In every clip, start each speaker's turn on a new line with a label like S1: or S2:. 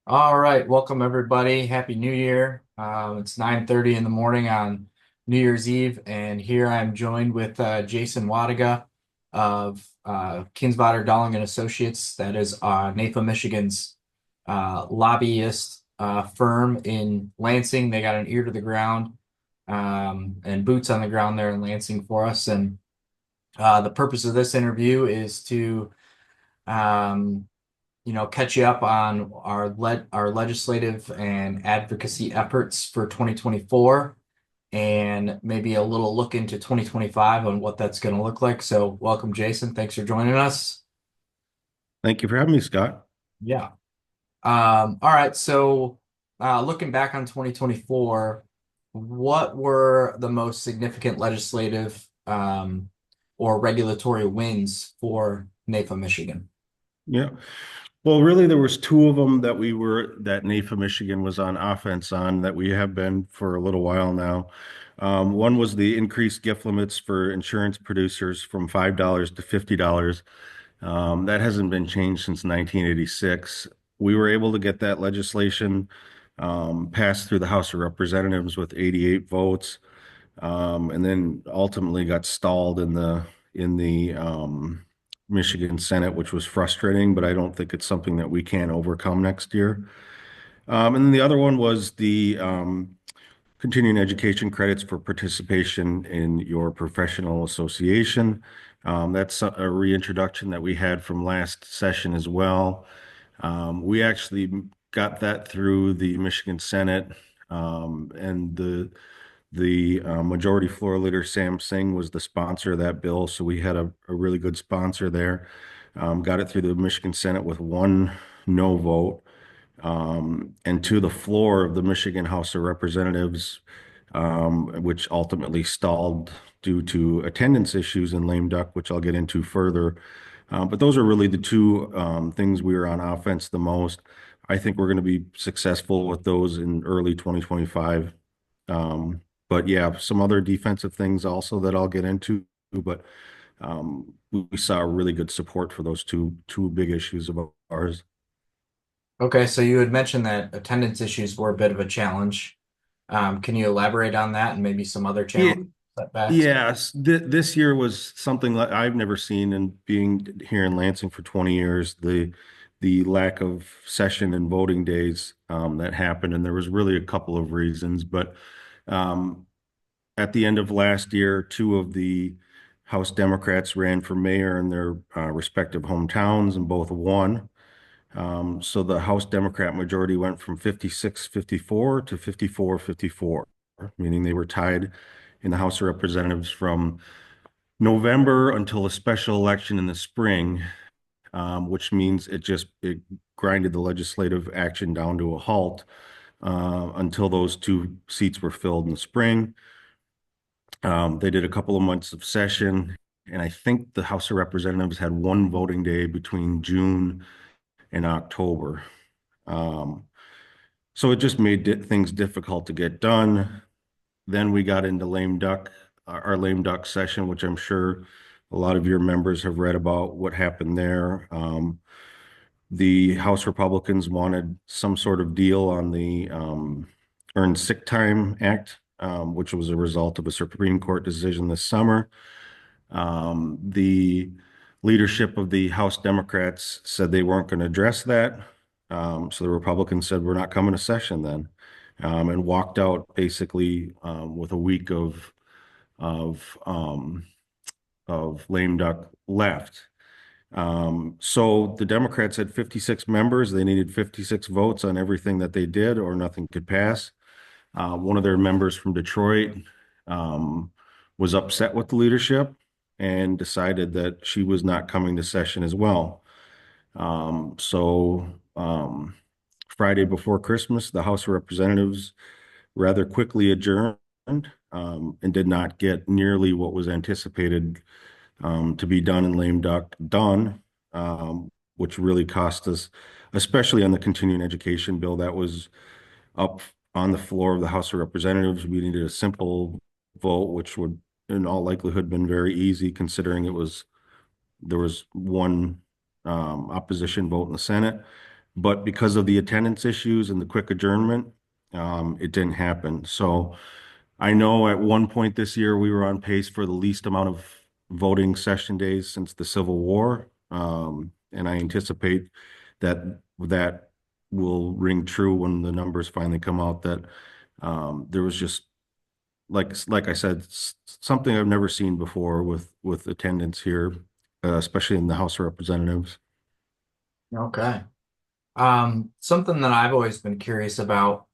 S1: All right, welcome everybody. Happy New Year. It's 9:30 in the morning on New Year's Eve, and here I'm joined with Jason Wadaga of Kindsvatter, Dalling and Associates. That is NAIFA Michigan's lobbyist firm in Lansing. They got an ear to the ground and boots on the ground there in Lansing for us. And the purpose of this interview is to um, catch you up on our legislative and advocacy efforts for 2024 and maybe a little look into 2025 on what that's going to look like. So welcome, Jason. Thanks for joining us.
S2: Thank you for having me, Scott.
S1: Yeah. All right. So looking back on 2024, what were the most significant legislative or regulatory wins for NAIFA Michigan?
S2: Yeah. Well, really, there was two of them that NAIFA Michigan was on offense on that we have been for a little while now. One was the increased gift limits for insurance producers from $5 to $50. That hasn't been changed since 1986. We were able to get that legislation passed through the House of Representatives with 88 votes, and then ultimately got stalled in the Michigan Senate, which was frustrating, but I don't think it's something that we can overcome next year. And then the other one was the continuing education credits for participation in your professional association. That's a reintroduction that we had from last session as well. We actually got that through the Michigan Senate, and the majority floor leader, Sam Singh, was the sponsor of that bill. So we had a really good sponsor there. Got it through the Michigan Senate with one no vote, and to the floor of the Michigan House of Representatives, which ultimately stalled due to attendance issues in lame duck, which I'll get into further. But those are really the two things we were on offense the most. I think we're going to be successful with those in early 2025. But yeah, some other defensive things also that I'll get into. But we saw really good support for those two big issues of ours.
S1: Okay, so you had mentioned that attendance issues were a bit of a challenge. Can you elaborate on that and maybe some other
S2: Yeah,
S1: challenge setbacks?
S2: yes. This year was something that I've never seen, and being here in Lansing for 20 years, the lack of session and voting days that happened, and there was really a couple of reasons, but um, at the end of last year, two of the House Democrats ran for mayor in their respective hometowns and both won. So the House Democrat majority went from 56-54 to 54-54, meaning they were tied in the House of Representatives from November until a special election in the spring, which means it grinded the legislative action down to a halt until those two seats were filled in the spring. They did a couple of months of session, and I think the House of Representatives had one voting day between June and October. Um, so it just made things difficult to get done. Then we got into lame duck, our lame duck session, which I'm sure a lot of your members have read about what happened there. The House Republicans wanted some sort of deal on the Earned Sick Time Act, which was a result of a Supreme Court decision this summer. The leadership of the House Democrats said they weren't going to address that. So the Republicans said, we're not coming to session then, and walked out basically with a week of um, of lame duck left. So the Democrats had 56 members. They needed 56 votes on everything that they did, or nothing could pass. One of their members from Detroit um, was upset with the leadership and decided that she was not coming to session as well. So Friday before Christmas, the House of Representatives rather quickly adjourned and did not get nearly what was anticipated to be done in lame duck done, which really cost us, especially on the continuing education bill that was up on the floor of the House of Representatives. We needed a simple vote, which would, in all likelihood, been very easy considering there was one opposition vote in the Senate. but because of the attendance issues and the quick adjournment, it didn't happen. So I know at one point this year we were on pace for the least amount of voting session days since the Civil War. And I anticipate that that will ring true when the numbers finally come out that there was just like I said, something I've never seen before with attendance here, especially in the House of Representatives.
S1: Okay. Something that I've always been curious about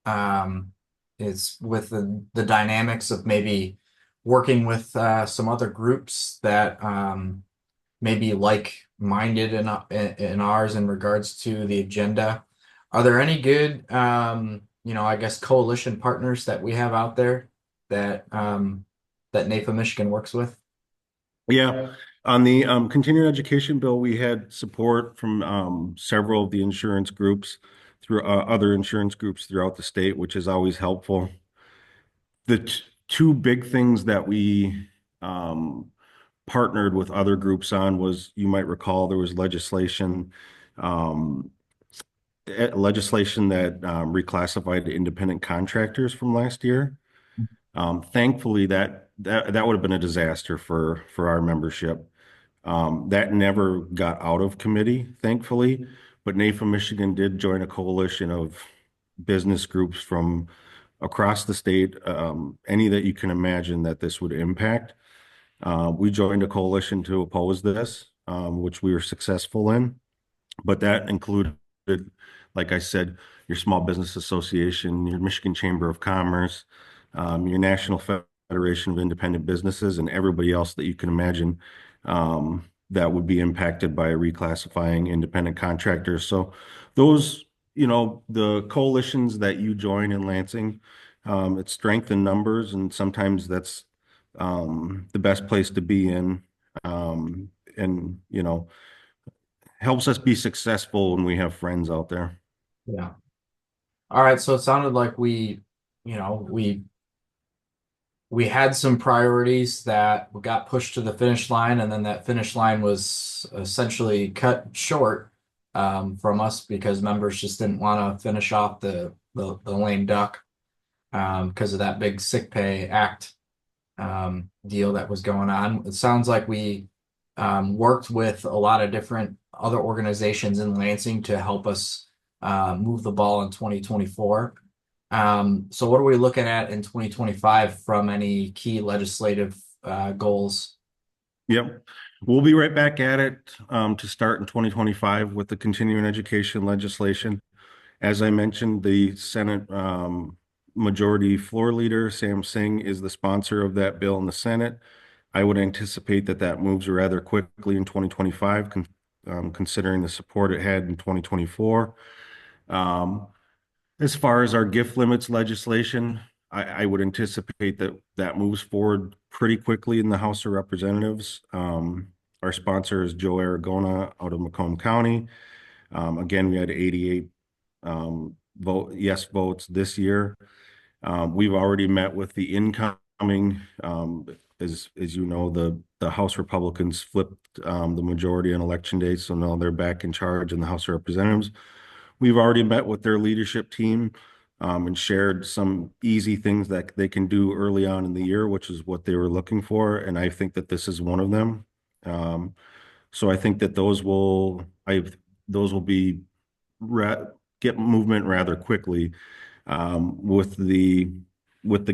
S1: um, is with the dynamics of maybe working with some other groups that maybe like-minded in ours in regards to the agenda. Are there any good, I guess coalition partners that we have out there that NAIFA Michigan works with?
S2: Yeah, on the continuing education bill, we had support from several of the insurance groups through other insurance groups throughout the state, which is always helpful. The two big things that we um, partnered with other groups on was, you might recall, there was um, legislation that reclassified independent contractors from last year. Thankfully, that would have been a disaster for our membership. That never got out of committee, thankfully, but NAIFA Michigan did join a coalition of business groups from across the state, any that you can imagine that this would impact. We joined a coalition to oppose this, which we were successful in. But that included, like I said, your small business association, your Michigan Chamber of Commerce, your National Federation of Independent Businesses, and everybody else that you can imagine that would be impacted by reclassifying independent contractors. So those, the coalitions that you join in Lansing, it's strength in numbers, and sometimes that's the best place to be in. And helps us be successful when we have friends out there.
S1: Yeah. All right. So it sounded like you know, we had some priorities that got pushed to the finish line, and then that finish line was essentially cut short from us because members just didn't want to finish off the lame duck because of that big sick pay act deal that was going on. It sounds like we worked with a lot of different other organizations in Lansing to help us move the ball in 2024. So what are we looking at in 2025 from any key legislative goals?
S2: Yep. We'll be right back at it to start in 2025 with the continuing education legislation. As I mentioned, the Senate Majority Floor Leader, Sam Singh, is the sponsor of that bill in the Senate. I would anticipate that that moves rather quickly in 2025, considering the support it had in 2024. As far as our gift limits legislation, I would anticipate that that moves forward pretty quickly in the House of Representatives. Our sponsor is Joe Aragona out of Macomb County. Again, we had 88 yes votes this year. We've already met with the incoming, as you know, the House Republicans flipped the majority on election day, so now they're back in charge in the House of Representatives. We've already met with their leadership team and shared some easy things that they can do early on in the year, which is what they were looking for. And I think that this is one of them. So I think that those will be get movement rather quickly. With the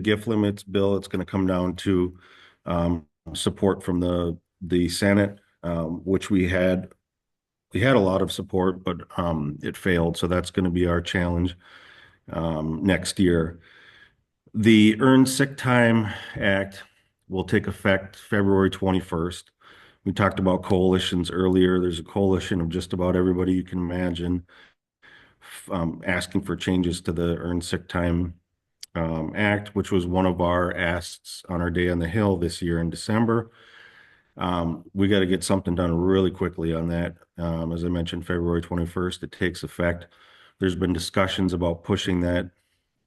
S2: gift limits bill, it's going to come down to support from the Senate, which we had a lot of support, but it failed. So that's going to be our challenge next year. The Earned Sick Time Act will take effect February 21st. We talked about coalitions earlier. There's a coalition of just about everybody you can imagine asking for changes to the Earned Sick Time Act, which was one of our asks on our Day on the Hill this year in December. We got to get something done really quickly on that. As I mentioned, February 21st, it takes effect. There's been discussions about pushing that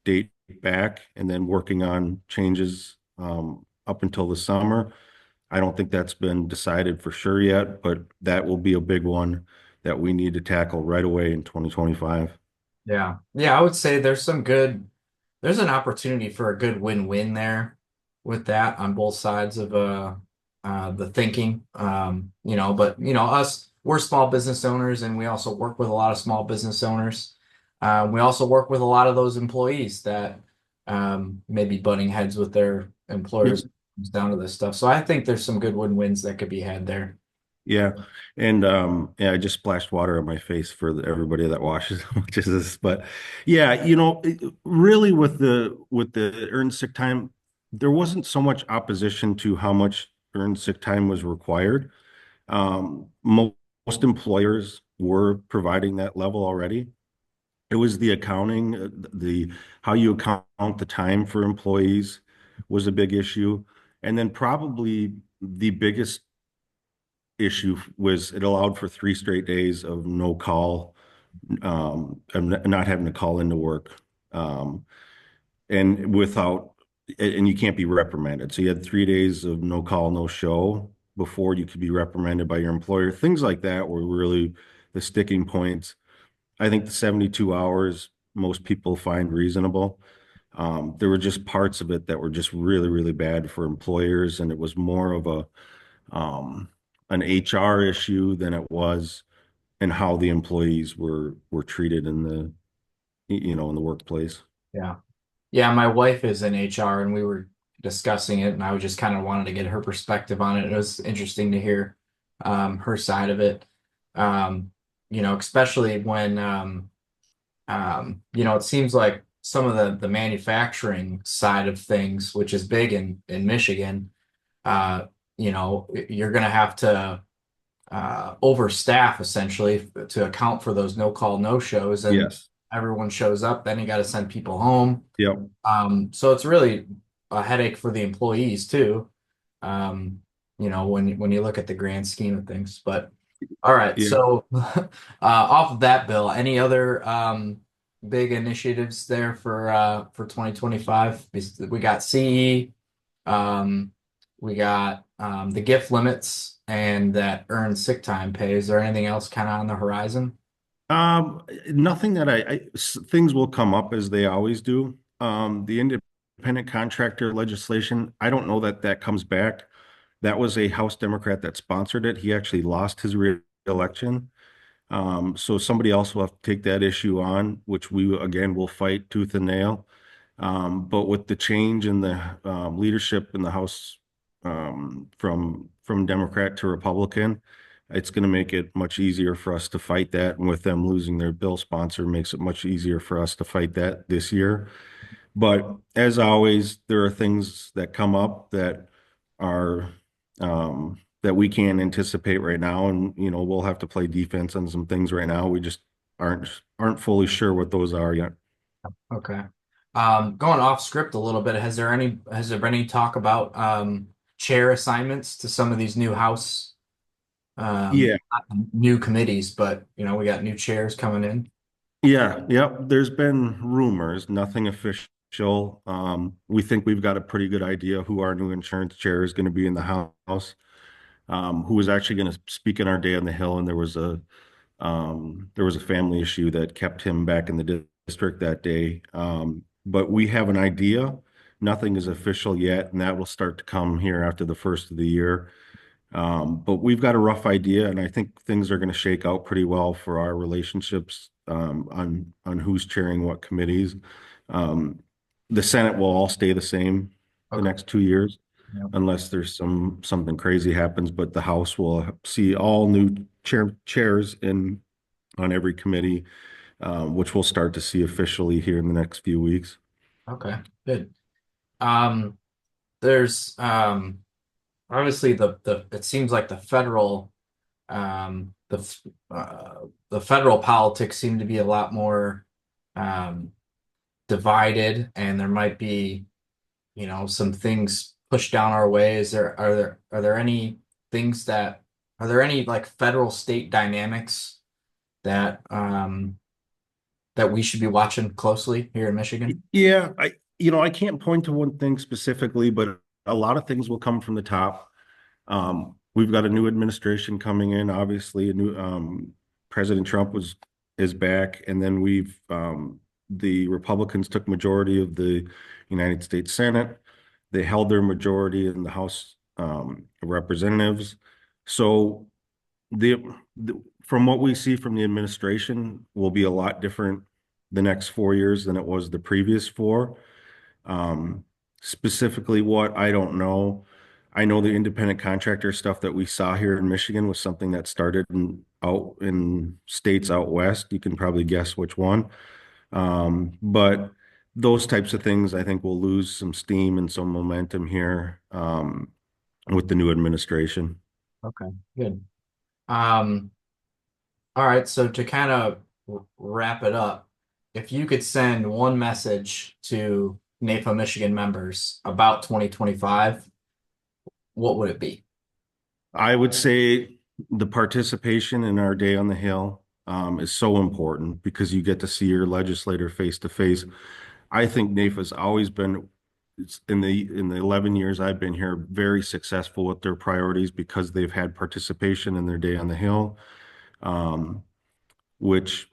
S2: date back and then working on changes up until the summer. I don't think that's been decided for sure yet, but that will be a big one that we need to tackle right away in 2025.
S1: Yeah. Yeah, I would say there's an opportunity for a good win-win there with that on both sides of the thinking. But we're small business owners and we also work with a lot of small business owners. We also work with a lot of those employees that may be butting heads with their
S2: Yep.
S1: employers when it comes down to this stuff. So I think there's some good win-wins that could be had there.
S2: Yeah. And yeah, I just splashed water on my face for everybody that watches this. But yeah, really with the earned sick time, there wasn't so much opposition to how much earned sick time was required. Most employers were providing that level already. It was the accounting, the how you account the time for employees was a big issue. And then probably the biggest issue was it allowed for 3 straight days of no call, and not having to call into work, um, and and you can't be reprimanded. So you had 3 days of no call, no show before you could be reprimanded by your employer. Things like that were really the sticking points. I think the 72 hours most people find reasonable. There were just parts of it that were just really, really bad for employers, and it was more of um, an HR issue than it was in how the employees were treated in in the workplace.
S1: Yeah. Yeah, my wife is in HR and we were discussing it and I just kind of wanted to get her perspective on it. It was interesting to hear her side of it. Um, especially when it seems like some of the manufacturing side of things, which is big in Michigan, you're gonna have to overstaff essentially to account for those no call, no shows and
S2: Yes.
S1: everyone shows up, then you got to send people home.
S2: Yep.
S1: So it's really a headache for the employees too. When you look at the grand scheme of things. But all right,
S2: Yeah.
S1: so off of that, Bill, any other big initiatives there for 2025? We got CE, um, we got the gift limits and that earned sick time pay. Is there anything else kind of on the horizon?
S2: Nothing that things will come up as they always do. The independent contractor legislation, I don't know that that comes back. That was a House Democrat that sponsored it. He actually lost his re-election. So somebody else will have to take that issue on, which we again will fight tooth and nail. But with the change in the leadership in the House, from Democrat to Republican, it's going to make it much easier for us to fight that. And with them losing their bill sponsor, makes it much easier for us to fight that this year. But as always, there are things that come up that are that we can't anticipate right now, and we'll have to play defense on some things right now. We just aren't fully sure what those are yet.
S1: Okay. Going off script a little bit, has there been any talk about chair assignments to some of these new house
S2: Yeah,
S1: not new committees, but we got new chairs coming in.
S2: yeah, yeah. There's been rumors, nothing official. We think we've got a pretty good idea who our new insurance chair is going to be in the House. Who was actually going to speak in our day on the Hill, and there was a family issue that kept him back in the district that day. But we have an idea. Nothing is official yet, and that will start to come here after the first of the year. But we've got a rough idea, and I think things are going to shake out pretty well for our relationships, on who's chairing what committees. Um, the Senate will all stay the same the
S1: Okay.
S2: next 2 years
S1: Yeah.
S2: unless there's something crazy happens, but the House will see all new chairs in on every committee, which we'll start to see officially here in the next few weeks.
S1: Okay. Good. Um, there's obviously the it seems like um the the federal politics seem to be a lot more um divided and there might be some things pushed down our way. Are there any things that are there any like federal state dynamics that that we should be watching closely here in Michigan?
S2: Yeah, I can't point to one thing specifically, but a lot of things will come from the top. We've got a new administration coming in, obviously a new President Trump is back, and then the Republicans took majority of the United States Senate. They held their majority in the House of Representatives. So the, from what we see from the administration will be a lot different the next 4 years than it was the previous four. Um, Specifically what, I don't know. I know the independent contractor stuff that we saw here in Michigan was something that started out in states out west. You can probably guess which one. But those types of things, I think, will lose some steam and some momentum here with the new administration.
S1: Okay, good. Um, all right, so to kind of wrap it up, if you could send one message to NAIFA Michigan members about 2025, what would it be?
S2: I would say the participation in our Day on the Hill is so important because you get to see your legislator face to face. I think NAIFA's always been, in the 11 years I've been here, very successful with their priorities because they've had participation in their Day on the Hill, um, which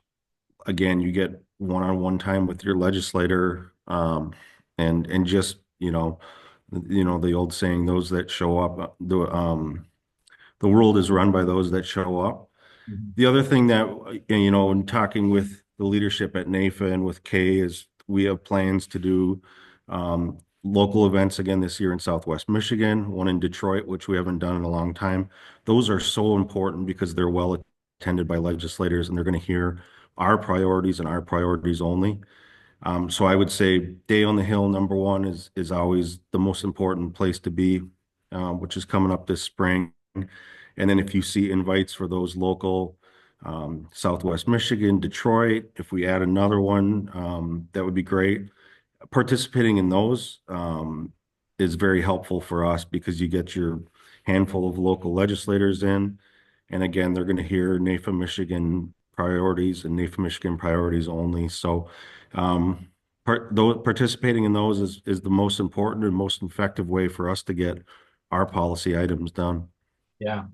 S2: again, you get one-on-one time with your legislator, and just, the old saying, those that show up, the world is run by those that show up.
S1: Mhm.
S2: The other thing that, in talking with the leadership at NAIFA and with Kay is we have plans to do local events again this year in Southwest Michigan, one in Detroit, which we haven't done in a long time. Those are so important because they're well attended by legislators and they're going to hear our priorities and our priorities only. So I would say Day on the Hill, number one, is always the most important place to be, which is coming up this spring. And then if you see invites for those local, Southwest Michigan, Detroit, if we add another one, that would be great. Participating in those is very helpful for us because you get your handful of local legislators in. And again, they're going to hear NAIFA Michigan priorities and NAIFA Michigan priorities only. So participating in those is the most important and most effective way for us to get our policy items done.
S1: Yeah,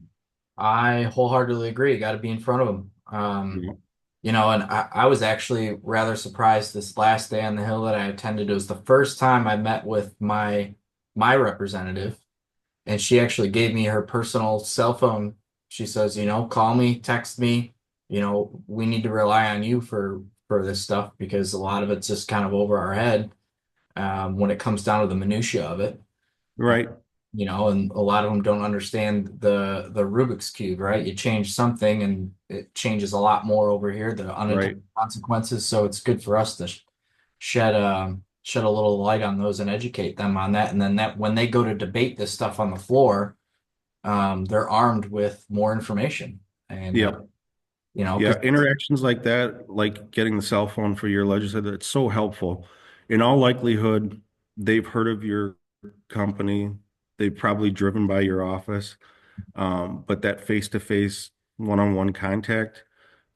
S1: I wholeheartedly agree. Got to be in front of them.
S2: Yeah.
S1: And I was actually rather surprised this last day on the Hill that I attended. It was the first time I met with my representative, and she actually gave me her personal cell phone. She says, call me, text me. We need to rely on you for this stuff because a lot of it's just kind of over our head when it comes down to the minutia of it.
S2: Right,
S1: And a lot of them don't understand the Rubik's Cube, right? You change something and it changes a lot more over here, the
S2: right.
S1: unintended consequences. So it's good for us to shed a little light on those and educate them on that. And then that when they go to debate this stuff on the floor, they're armed with more information. And
S2: Yeah. Yeah,
S1: because
S2: interactions like that, like getting the cell phone for your legislator, it's so helpful. In all likelihood, they've heard of your company. They've probably driven by your office. But that face-to-face, one-on-one contact,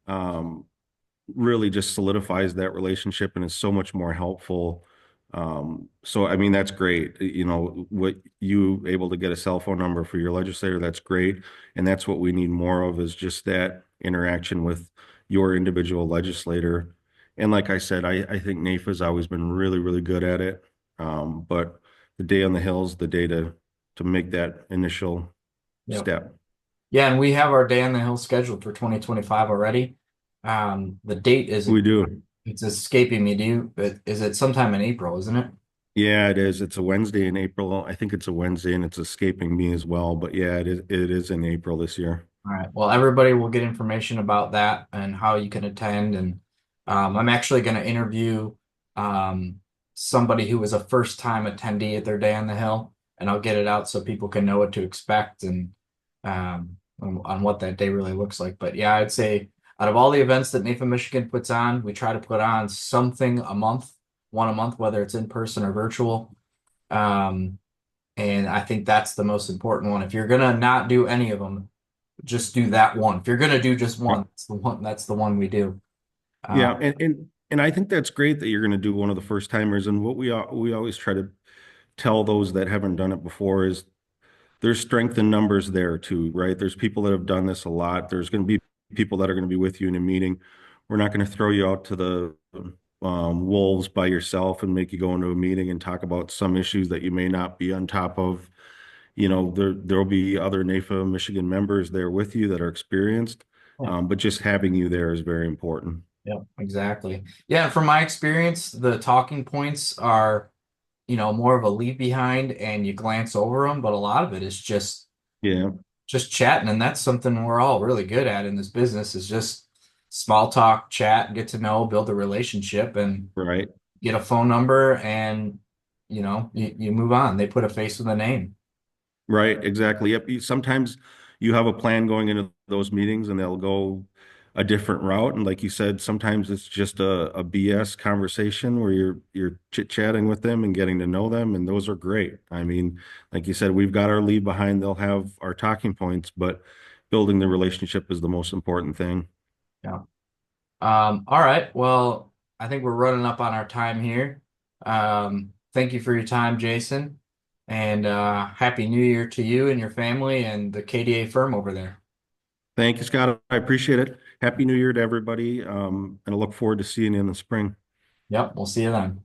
S2: um, really just solidifies that relationship and is so much more helpful. So I mean, that's great. What you able to get a cell phone number for your legislator, that's great. And that's what we need more of is just that interaction with your individual legislator. And like I said, I think NAIFA's always been really, really good at it. But the Day on the Hill is the day to make that initial
S1: yeah.
S2: step.
S1: Yeah, and we have our day on the Hill scheduled for 2025 already. The date is
S2: We do.
S1: it's escaping me. But is it sometime in April, isn't it?
S2: Yeah, it is. It's a Wednesday in April. I think it's a Wednesday and it's escaping me as well. But yeah, it is in April this year.
S1: All right. Well, everybody will get information about that and how you can attend. And I'm actually going to interview um, somebody who was a first-time attendee at their Day on the Hill, and I'll get it out so people can know what to expect and on what that day really looks like. But yeah, I'd say out of all the events that NAIFA Michigan puts on, we try to put on something a month, one a month, whether it's in person or virtual. Um, and I think that's the most important one. If you're gonna not do any of them, just do that one. If you're gonna do just one, that's the one we do.
S2: Yeah,
S1: Uh,
S2: and I think that's great that you're going to do one of the first timers. And what we always try to tell those that haven't done it before is there's strength in numbers there too, right? There's people that have done this a lot. There's going to be people that are going to be with you in a meeting. We're not going to throw you out to the wolves by yourself and make you go into a meeting and talk about some issues that you may not be on top of. There'll be other NAIFA Michigan members there with you that are experienced,
S1: Yeah.
S2: but just having you there is very important.
S1: Yeah, exactly. Yeah, from my experience, the talking points are, more of a leave behind and you glance over them, but a lot of it is
S2: Yeah,
S1: just chatting, and that's something we're all really good at in this business is just small talk, chat, get to know, build a relationship, and
S2: right.
S1: get a phone number, and you move on. They put a face with a name.
S2: Right, exactly. Yep. Sometimes you have a plan going into those meetings and they'll go a different route. And like you said, sometimes it's just a BS conversation where you're chit-chatting with them and getting to know them, and those are great. I mean, like you said, we've got our lead behind, they'll have our talking points, but building the relationship is the most important thing.
S1: Yeah. All right. Well, I think we're running up on our time here. Thank you for your time, Jason, and Happy New Year to you and your family and the KDA firm over there.
S2: Thank you, Scott. I appreciate it. Happy New Year to everybody. And I look forward to seeing you in the spring.
S1: Yep, we'll see you then.